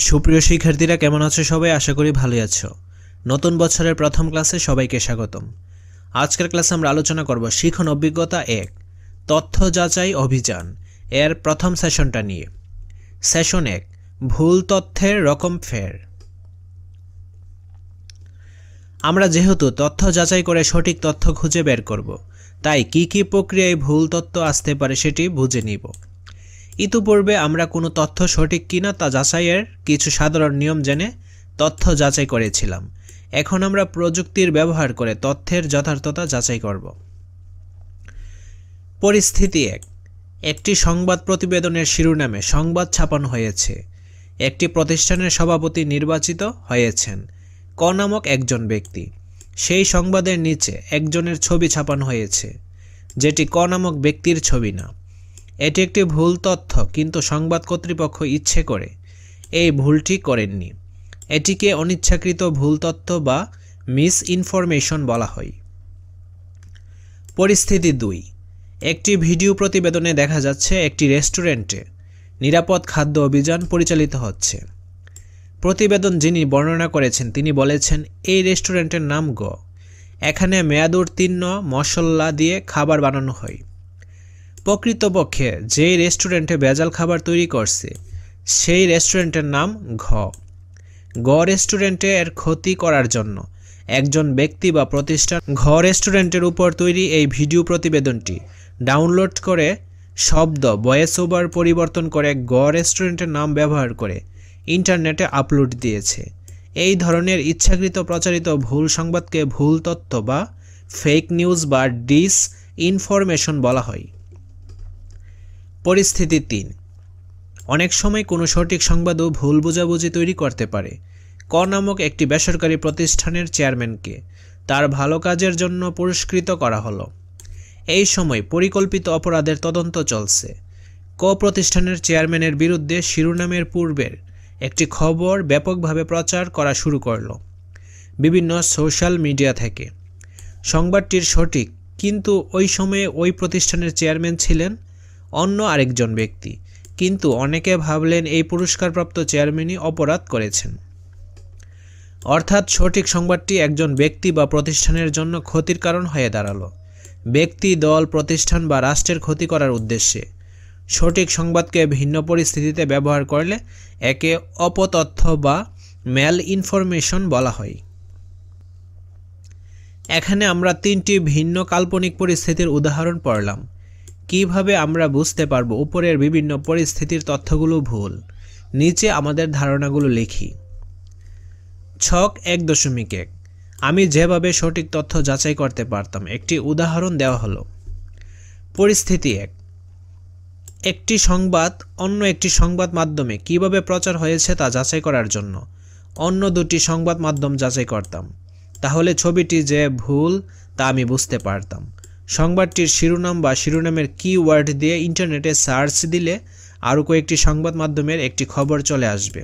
সুপ্রিয় শিক্ষার্থীরা কেমন আছো সবাই? আশা করি ভালোই আছো। নতুন বছরের প্রথম ক্লাসে সবাইকে স্বাগতম। আজকের ক্লাসে আমরা আলোচনা করব শিখন অভিজ্ঞতা 1 তথ্য যাচাই অভিযান এর প্রথম সেশনটা নিয়ে। সেশন 1 ভুল তথ্যের রকম ফের। আমরা যেহেতু তথ্য যাচাই করে সঠিক তথ্য খুঁজে বের করব, তাই কি কি প্রক্রিয়ায় ভুল তথ্য আসতে পারে সেটি বুঝে নিব। ইতিপূর্বে আমরা কোনো তথ্য সঠিক কিনা তা যাচাইয়ের কিছু সাধারণ নিয়ম জেনে তথ্য যাচাই করেছিলাম। এখন আমরা প্রযুক্তির ব্যবহার করে তথ্যের যথার্থতা যাচাই করব। পরিস্থিতি 1 একটি সংবাদ প্রতিবেদনের শিরোনামে সংবাদ ছাপানো হয়েছে। একটি প্রতিষ্ঠানের সভাপতি নির্বাচিত হয়েছেন ক নামক একজন ব্যক্তি। সেই সংবাদের নিচে একজনের ছবি ছাপানো হয়েছে, যেটি ক নামক ব্যক্তির ছবি না। এটি একটি ভুল তথ্য, কিন্তু সংবাদ কর্তৃপক্ষ ইচ্ছে করে এই ভুলটি করেননি। এটিকে অনিচ্ছাকৃত ভুল তথ্য বা মিস ইনফরমেশন বলা হয়। পরিস্থিতি 2 একটি ভিডিও প্রতিবেদনে দেখা যাচ্ছে একটি রেস্টুরেন্টে নিরাপদ খাদ্য অভিযান পরিচালিত হচ্ছে। প্রতিবেদন যিনি বর্ণনা করেছেন তিনি বলেছেন, এই রেস্টুরেন্টের নাম গ। এখানে মেয়াদোত্তীর্ণ মশলা দিয়ে খাবার বানানো হয়। প্রকৃতপক্ষে যেই রেস্টুরেন্টে ভেজাল খাবার তৈরি করছে সেই রেস্টুরেন্টের নাম ঘ। গ রেস্টুরেন্টে এর ক্ষতি করার জন্য একজন ব্যক্তি বা প্রতিষ্ঠান ঘ রেস্টুরেন্টের উপর তৈরি এই ভিডিও প্রতিবেদনটি ডাউনলোড করে শব্দ ভয়েস ওভার পরিবর্তন করে গ রেস্টুরেন্টের নাম ব্যবহার করে ইন্টারনেটে আপলোড দিয়েছে। এই ধরনের ইচ্ছাকৃত প্রচারিত ভুল সংবাদকে ভুল তথ্য বা ফেক নিউজ বা ডিস ইনফরমেশন বলা হয়। পরিস্থিতি 3 অনেক সময় কোনো সঠিক সংবাদও ভুল বোঝাবুঝি তৈরি করতে পারে। ক নামক একটি বেসরকারি প্রতিষ্ঠানের চেয়ারম্যানকে তার ভালো কাজের জন্য পুরস্কৃত করা হলো। এই সময় পরিকল্পিত অপরাধের তদন্ত চলছে। ক প্রতিষ্ঠানের চেয়ারম্যানের বিরুদ্ধে শিরোনামের পূর্বের একটি খবর ব্যাপকভাবে প্রচার করা শুরু করল বিভিন্ন সোশ্যাল মিডিয়া থেকে। সংবাদটির সঠিক, কিন্তু ওই সময়ে ওই প্রতিষ্ঠানের চেয়ারম্যান ছিলেন অন্য আরেকজন ব্যক্তি, কিন্তু অনেকে ভাবলেন এই পুরস্কারপ্রাপ্ত চেয়ারম্যানই অপরাধ করেছেন। অর্থাৎ সঠিক সংবাদটি একজন ব্যক্তি বা প্রতিষ্ঠানের জন্য ক্ষতির কারণ হয়ে দাঁড়ালো। ব্যক্তি, দল, প্রতিষ্ঠান বা রাষ্ট্রের ক্ষতি করার উদ্দেশ্যে সঠিক সংবাদকে ভিন্ন পরিস্থিতিতে ব্যবহার করলে একে অপতথ্য বা ম্যাল ইনফরমেশন বলা হয়। এখানে আমরা 3টি ভিন্ন কাল্পনিক পরিস্থিতির উদাহরণ পড়লাম। কিভাবে আমরা বুঝতে পারব উপরের বিভিন্ন পরিস্থিতির তথ্যগুলো ভুল? নিচে আমাদের ধারণাগুলো লিখি। ছক 1.1 আমি যেভাবে সঠিক তথ্য যাচাই করতে পারতাম। একটি উদাহরণ দেওয়া হলো। পরিস্থিতি 1 একটি সংবাদ অন্য একটি সংবাদ মাধ্যমে কিভাবে প্রচার হয়েছে তা যাচাই করার জন্য অন্য দুটি সংবাদ মাধ্যম যাচাই করতাম। তাহলে ছবিটি যে ভুল তা আমি বুঝতে পারতাম। সংবাদটির শিরোনাম বা শিরোনামের কিওয়ার্ড দিয়ে ইন্টারনেটে সার্চ দিলে আরও কয়েকটি সংবাদ মাধ্যমের একটি খবর চলে আসবে।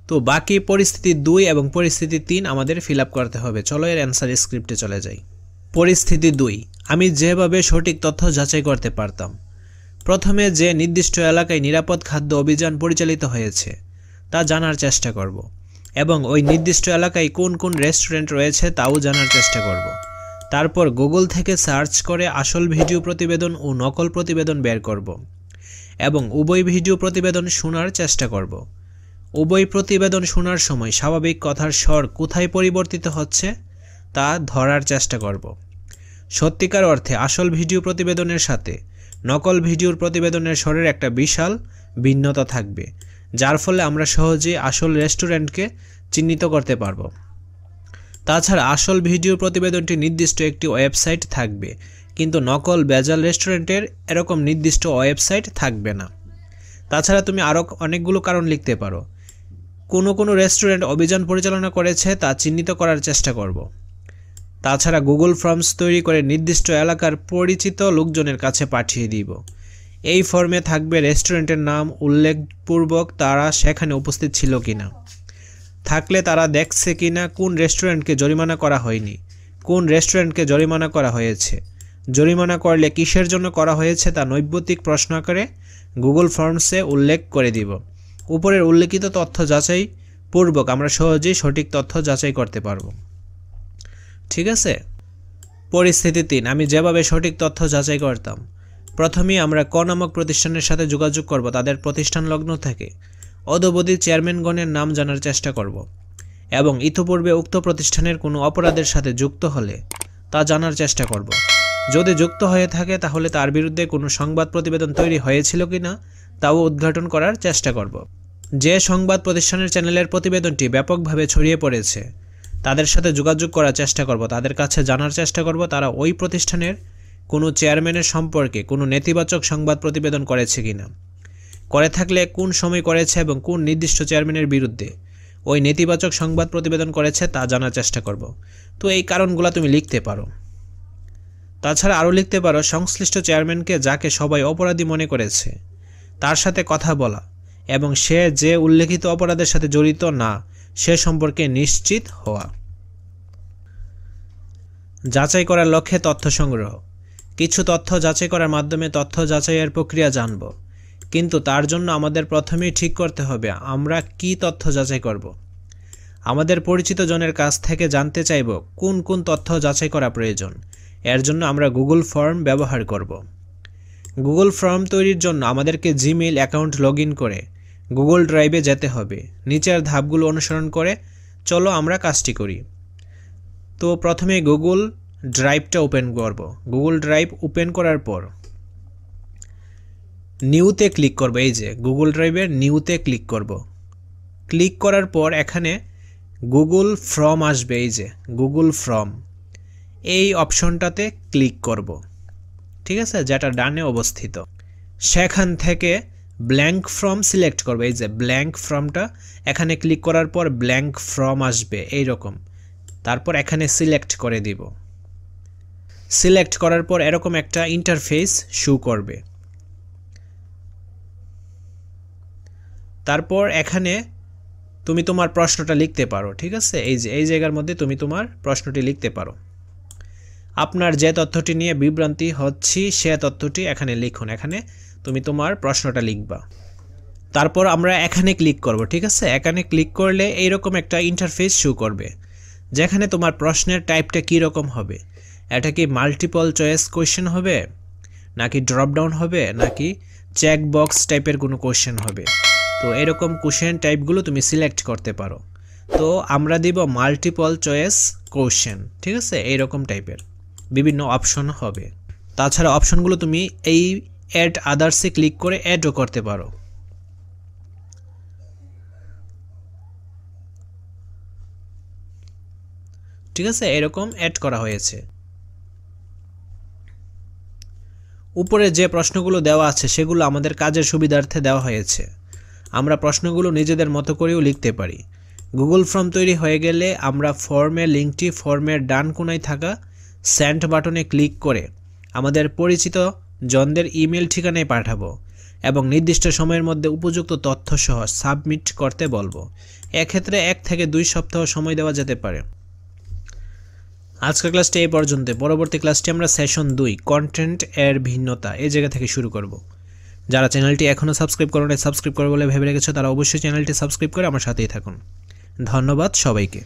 তো বাকি পরিস্থিতি 2 এবং পরিস্থিতি 3 আমাদের ফিল আপ করতে হবে। চলো এর অ্যান্সার স্ক্রিপ্টে চলে যাই। পরিস্থিতি 2 আমি যেভাবে সঠিক তথ্য যাচাই করতে পারতাম। প্রথমে যে নির্দিষ্ট এলাকায় নিরাপদ খাদ্য অভিযান পরিচালিত হয়েছে তা জানার চেষ্টা করব, এবং ওই নির্দিষ্ট এলাকায় কোন কোন রেস্টুরেন্ট রয়েছে তাও জানার চেষ্টা করব। তারপর গুগল থেকে সার্চ করে আসল ভিডিও প্রতিবেদন ও নকল প্রতিবেদন বের করব, এবং উভয় ভিডিও প্রতিবেদন শোনার চেষ্টা করব। উভয় প্রতিবেদন শোনার সময় স্বাভাবিক কথার স্বর কোথায় পরিবর্তিত হচ্ছে তা ধরার চেষ্টা করব। সত্যিকার অর্থে আসল ভিডিও প্রতিবেদনের সাথে নকল ভিডিওর প্রতিবেদনের স্বরের একটা বিশাল ভিন্নতা থাকবে, যার ফলে আমরা সহজেই আসল রেস্টুরেন্টকে চিহ্নিত করতে পারব। তাছাড়া আসল ভিডিও প্রতিবেদনটি নির্দিষ্ট একটি ওয়েবসাইট থাকবে, কিন্তু নকল ভেজাল রেস্টুরেন্টের এরকম নির্দিষ্ট ওয়েবসাইট থাকবে না। তাছাড়া তুমি আরও অনেকগুলো কারণ লিখতে পারো। কোনো রেস্টুরেন্ট অভিযান পরিচালনা করেছে তা চিহ্নিত করার চেষ্টা করব। তাছাড়া গুগল ফর্মস তৈরি করে নির্দিষ্ট এলাকার পরিচিত লোকজনের কাছে পাঠিয়ে দিব। এই ফর্মে থাকবে রেস্টুরেন্টের নাম, উল্লেখপূর্বক তারা সেখানে উপস্থিত ছিল কিনা, থাকলে তারা দেখছে কিনা, কোন রেস্টুরেন্টকে জরিমানা করা হয়নি, কোন রেস্টুরেন্টকে জরিমানা করা হয়েছে, জরিমানা করলে কিসের জন্য করা হয়েছে তা নৈর্ব্যক্তিক প্রশ্ন আকারে গুগল ফর্মসে উল্লেখ করে দিব। উপরের উল্লেখিত তথ্য যাচাই পূর্বক আমরা সহজেই সঠিক তথ্য যাচাই করতে পারব। ঠিক আছে। পরিস্থিতি 3, আমি যেভাবে সঠিক তথ্য যাচাই করতাম। প্রথমেই আমরা ক নামক প্রতিষ্ঠানের সাথে যোগাযোগ করব, তাদের প্রতিষ্ঠান লগ্ন থেকে অদ্যবধি চেয়ারম্যানগণের নাম জানার চেষ্টা করব এবং ইতিপূর্বে উক্ত প্রতিষ্ঠানের কোনো অপরাধের সাথে যুক্ত হলে তা জানার চেষ্টা করব। যদি যুক্ত হয়ে থাকে তাহলে তার বিরুদ্ধে কোনো সংবাদ প্রতিবেদন তৈরি হয়েছিল কিনা তাও উদ্ঘাটন করার চেষ্টা করব। যে সংবাদ প্রতিষ্ঠানের চ্যানেলের প্রতিবেদনটি ব্যাপকভাবে ছড়িয়ে পড়েছে তাদের সাথে যোগাযোগ করার চেষ্টা করব, তাদের কাছে জানার চেষ্টা করব তারা ওই প্রতিষ্ঠানের কোনো চেয়ারম্যানের সম্পর্কে কোনো নেতিবাচক সংবাদ প্রতিবেদন করেছে কিনা, করে থাকলে কোন সময় করেছে এবং কোন নির্দিষ্ট চেয়ারম্যানের বিরুদ্ধে ওই নেতিবাচক সংবাদ প্রতিবেদন করেছে তা জানার চেষ্টা করব। তো এই কারণগুলো তুমি লিখতে পারো। তাছাড়া আরও লিখতে পারো সংশ্লিষ্ট চেয়ারম্যানকে যাকে সবাই অপরাধী মনে করেছে তার সাথে কথা বলা এবং সে যে উল্লেখিত অপরাধের সাথে জড়িত না সে সম্পর্কে নিশ্চিত হওয়া। যাচাই করার লক্ষ্যে তথ্য সংগ্রহ। কিছু তথ্য যাচাই করার মাধ্যমে তথ্য যাচাইয়ের প্রক্রিয়া জানব, কিন্তু তার জন্য আমাদের প্রথমেই ঠিক করতে হবে আমরা কি তথ্য যাচাই করব। আমাদের পরিচিত জনের কাছ থেকে জানতে চাইব কোন কোন তথ্য যাচাই করা প্রয়োজন। এর জন্য আমরা গুগল ফর্ম ব্যবহার করব। গুগল ফর্ম তৈরির জন্য আমাদেরকে জিমেইল অ্যাকাউন্ট লগ ইন করে গুগল ড্রাইভে যেতে হবে। নিচের ধাপগুলো অনুসরণ করে চলো আমরা কাজটি করি। তো প্রথমে গুগল ড্রাইভটা ওপেন করব। গুগল ড্রাইভ ওপেন করার পর নিউতে ক্লিক করব। এই যে গুগল ড্রাইভের নিউতে ক্লিক করব। ক্লিক করার পর এখানে গুগল ফর্ম আসবে, এই যে গুগল ফর্ম, এই অপশনটাতে ক্লিক করব। ঠিক আছে, যেটা ডানে অবস্থিত। সেখান থেকে ব্ল্যাঙ্ক ফর্ম সিলেক্ট করব। এই যে ব্ল্যাঙ্ক ফর্মটা, এখানে ক্লিক করার পর ব্ল্যাঙ্ক ফর্ম আসবে এই রকম। তারপর এখানে সিলেক্ট করে দিব। সিলেক্ট করার পর এরকম একটা ইন্টারফেস শো করবে। তারপর এখানে তুমি তোমার প্রশ্নটা লিখতে পারো। ঠিক আছে, এই যে এই জায়গার মধ্যে তুমি তোমার প্রশ্নটি লিখতে পারো। আপনার যে তথ্যটি নিয়ে বিভ্রান্তি হচ্ছে সে তথ্যটি এখানে লিখুন। এখানে তুমি তোমার প্রশ্নটা লিখবা। তারপর আমরা এখানে ক্লিক করব। ঠিক আছে, এখানে ক্লিক করলে এইরকম একটা ইন্টারফেস শো করবে, যেখানে তোমার প্রশ্নের টাইপটা কী রকম হবে। এটা কি মাল্টিপল চয়েস কোয়েশ্চেন হবে, নাকি ড্রপ ডাউন হবে, নাকি চেক বক্স টাইপের কোনো কোয়েশ্চেন হবে। তো এরকম কোয়েশ্চেন টাইপগুলো তুমি সিলেক্ট করতে পারো। তো আমরা দিব মাল্টিপল চয়েস কোয়েশ্চেন। ঠিক আছে, এইরকম টাইপের বিভিন্ন অপশন হবে। তাছাড়া অপশনগুলো তুমি এই অ্যাড আদার্সে ক্লিক করে অ্যাডও করতে পারো। ঠিক আছে, এরকম অ্যাড করা হয়েছে। উপরে যে প্রশ্নগুলো দেওয়া আছে সেগুলো আমাদের কাজের সুবিধার্থে দেওয়া হয়েছে। আমরা প্রশ্নগুলো নিজেদের মতো করেও লিখতে পারি। গুগল ফর্ম তৈরি হয়ে গেলে আমরা ফর্মের লিঙ্কটি ফর্মের ডান কোণায় থাকা সেন্ড বাটনে ক্লিক করে আমাদের পরিচিত জনদের ইমেল ঠিকানায় পাঠাবো এবং নির্দিষ্ট সময়ের মধ্যে উপযুক্ত তথ্য সহ সাবমিট করতে বলবো। এক্ষেত্রে 1 থেকে 2 সপ্তাহ সময় দেওয়া যেতে পারে। আজকের ক্লাসটি এই পর্যন্ত। পরবর্তী ক্লাসটি আমরা সেশন 2 কন্টেন্ট এর ভিন্নতা এই জায়গা থেকে শুরু করব। যারা চ্যানেলটি এখনও সাবস্ক্রাইব করেনি, সাবস্ক্রাইব করবে বলে ভেবে রেখেছো তারা অবশ্যই চ্যানেলটি সাবস্ক্রাইব করে আমার সাথেই থাকুন। ধন্যবাদ সবাইকে।